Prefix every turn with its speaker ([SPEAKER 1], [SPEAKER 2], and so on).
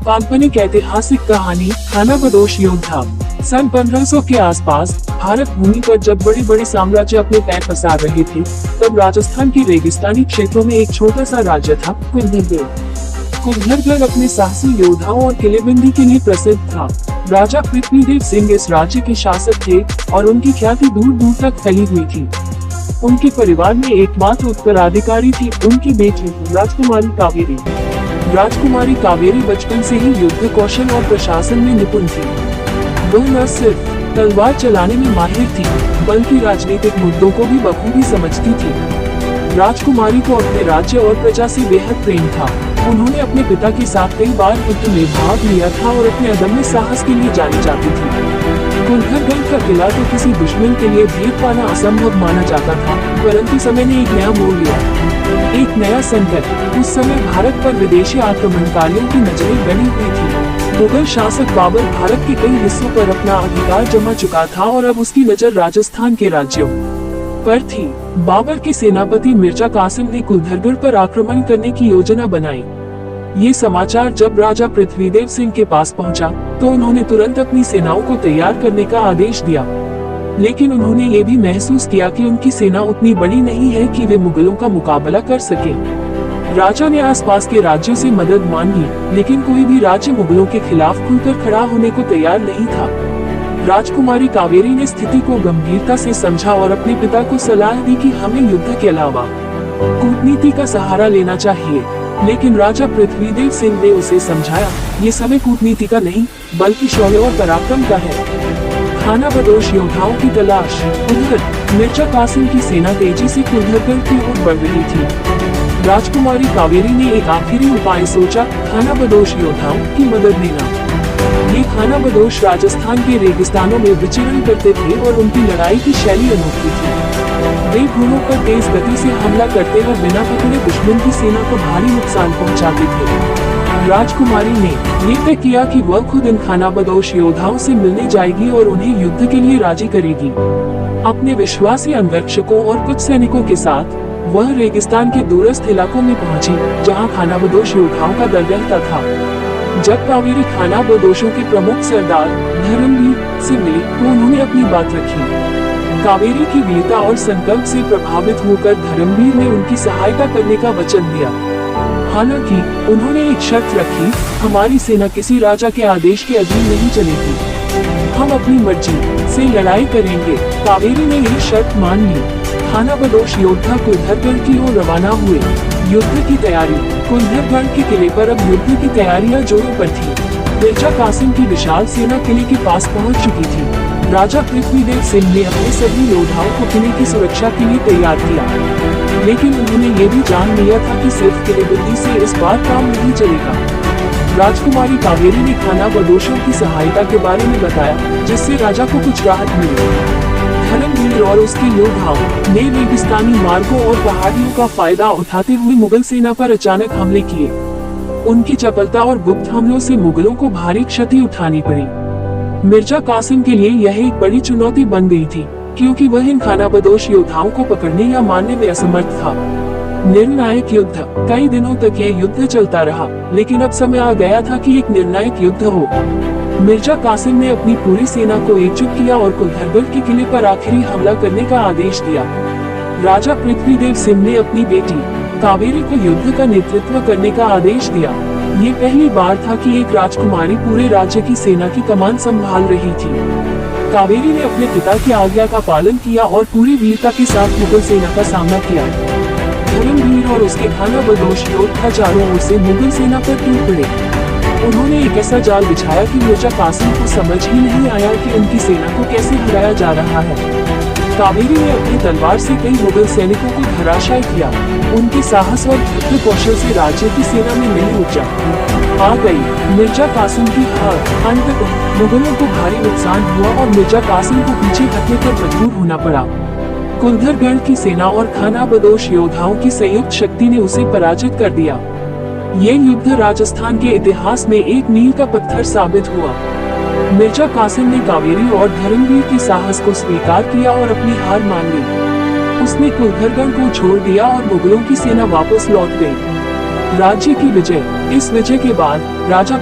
[SPEAKER 1] काल्पनिक ऐतिहासिक कहानी खानाबदोश योद्धा। सन 1500 के आसपास भारत भूमि पर जब बड़े बड़े साम्राज्य अपने पैर पसार रहे थे, तब राजस्थान के रेगिस्तानी क्षेत्रों में एक छोटा सा राज्य था कुल्लूगढ़। कुल्लूगढ़ अपने साहसी योद्धाओं और किलेबंदी के लिए प्रसिद्ध था। राजा पृथ्वीदेव सिंह इस राज्य के शासक थे और उनकी ख्याति दूर दूर तक फैली हुई थी। उनके परिवार में एकमात्र उत्तराधिकारी थी उनकी बेटी राजकुमारी कावेरी। राजकुमारी कावेरी बचपन से ही युद्ध कौशल और प्रशासन में निपुण थी। वह न सिर्फ तलवार चलाने में माहिर थी, बल्कि राजनीतिक मुद्दों को भी बखूबी समझती थी। राजकुमारी को अपने राज्य और प्रजा से बेहद प्रेम था। उन्होंने अपने पिता के साथ कई बार युद्ध में भाग लिया था और अपने अदम्य साहस के लिए जानी जाती थी। कुल्लूगढ़ का किला तो किसी दुश्मन के लिए जीत पाना असंभव माना जाता था, परंतु समय ने एक नया मोड़ लिया। एक नया संकट। उस समय भारत पर विदेशी आक्रमणकारियों की नजरें बनी हुई थी। मुगल शासक बाबर भारत के कई हिस्सों पर अपना अधिकार जमा चुका था और अब उसकी नजर राजस्थान के राज्यों पर थी। बाबर के सेनापति मिर्जा कासिम ने कुल्लूगढ़ पर आक्रमण करने की योजना बनाई। ये समाचार जब राजा पृथ्वीदेव सिंह के पास पहुंचा, तो उन्होंने तुरंत अपनी सेनाओं को तैयार करने का आदेश दिया। लेकिन उन्होंने ये भी महसूस किया कि उनकी सेना उतनी बड़ी नहीं है कि वे मुगलों का मुकाबला कर सके। राजा ने आसपास के राज्यों से मदद मांगी, लेकिन कोई भी राज्य मुगलों के खिलाफ खुलकर खड़ा होने को तैयार नहीं था। राजकुमारी कावेरी ने स्थिति को गंभीरता से समझा और अपने पिता को सलाह दी कि हमें युद्ध के अलावा कूटनीति का सहारा लेना चाहिए। लेकिन राजा पृथ्वीदेव सिंह ने उसे समझाया, ये समय कूटनीति का नहीं, बल्कि शौर्य और पराक्रम का है। खानाबदोश योद्धाओं की तलाश। उधर मिर्जा कासिम की सेना तेजी से कुल्लूगढ़ की ओर बढ़ रही थी। राजकुमारी कावेरी ने एक आखिरी उपाय सोचा, खानाबदोश योद्धाओं की मदद लेना। ये खानाबदोश राजस्थान के रेगिस्तानों में विचरण करते थे और उनकी लड़ाई की शैली अनोखी थी। वे घोड़ों पर तेज गति से हमला करते और बिना पकड़े दुश्मन की सेना को भारी नुकसान पहुंचाते थे। राजकुमारी ने ये तय किया कि वह खुद इन खानाबदोश योद्धाओं से मिलने जाएगी और उन्हें युद्ध के लिए राजी करेगी। अपने विश्वासी अंगरक्षकों और कुछ सैनिकों के साथ वह रेगिस्तान के दूरस्थ इलाकों में पहुंची, जहां खानाबदोश योद्धाओं का दल रहता था। जब कावेरी खानाबदोशों के प्रमुख सरदार धर्मवीर से मिली, तो उन्होंने अपनी बात रखी। कावेरी की वीरता और संकल्प से प्रभावित होकर धर्मवीर ने उनकी सहायता करने का वचन दिया। हालांकि उन्होंने एक शर्त रखी, हमारी सेना किसी राजा के आदेश के अधीन नहीं चलेगी, हम अपनी मर्जी से लड़ाई करेंगे। कावेरी ने यह शर्त मान ली। खानाबदोश योद्धा कुल्लूगढ़ की ओर रवाना हुए। युद्ध की तैयारी। कुल्लूगढ़ के किले पर अब युद्ध की तैयारियां जोरों पर थी। मिर्जा कासिम की विशाल सेना किले के पास पहुंच चुकी थी। राजा पृथ्वीदेव सिंह ने अपने सभी योद्धाओं को किले की सुरक्षा के लिए तैयार किया, लेकिन उन्होंने ये भी जान लिया था कि सिर्फ किलेबंदी से इस बार काम नहीं चलेगा। राजकुमारी कावेरी ने खानाबदोशों की सहायता के बारे में बताया, जिससे राजा को कुछ राहत मिली। धर्मवीर और उसके योद्धाओं ने रेगिस्तानी मार्गों और पहाड़ियों का फायदा उठाते हुए मुगल सेना पर अचानक हमले किए। उनकी चपलता और गुप्त हमलों से मुगलों को भारी क्षति उठानी पड़ी। मिर्जा कासिम के लिए यह एक बड़ी चुनौती बन गई थी, क्योंकि वह इन खानाबदोश योद्धाओं को पकड़ने या मारने में असमर्थ था। निर्णायक युद्ध। कई दिनों तक यह युद्ध चलता रहा, लेकिन अब समय आ गया था कि एक निर्णायक युद्ध हो। मिर्जा कासिम ने अपनी पूरी सेना को एकजुट किया और कुल्लूगढ़ के किले पर आखिरी हमला करने का आदेश दिया। राजा पृथ्वीदेव सिंह ने अपनी बेटी कावेरी को युद्ध का नेतृत्व करने का आदेश दिया। ये पहली बार था कि एक राजकुमारी पूरे राज्य की सेना की कमान संभाल रही थी। कावेरी ने अपने पिता की आज्ञा का पालन किया और पूरी वीरता के साथ मुगल सेना का सामना किया। धर्मवीर और उसके खानाबदोश योद्धा चारों ओर से मुगल सेना पर टूट पड़े। उन्होंने एक ऐसा जाल बिछाया कि मिर्जा कासिम को समझ ही नहीं आया कि उनकी सेना को कैसे हराया जा रहा है। कावेरी ने अपनी तलवार से कई मुगल सैनिकों को धराशायी किया। उनके साहस और युद्ध कौशल से राज्य की सेना में नई ऊर्जा आ गई। मिर्जा कासिम की हार। अंततः मुगलों को भारी नुकसान हुआ और मिर्जा कासिम को पीछे हटने पर मजबूर होना पड़ा। कुल्लूगढ़ की सेना और खानाबदोश योद्धाओं की संयुक्त शक्ति ने उसे पराजित कर दिया। ये युद्ध राजस्थान के इतिहास में एक मील का पत्थर साबित हुआ। मिर्जा कासिम ने कावेरी और धर्मवीर के साहस को स्वीकार किया और अपनी हार मान ली। उसने कुल्लूगढ़ को छोड़ दिया और मुगलों की सेना वापस लौट गई। राज्य की विजय। इस विजय के बाद राजा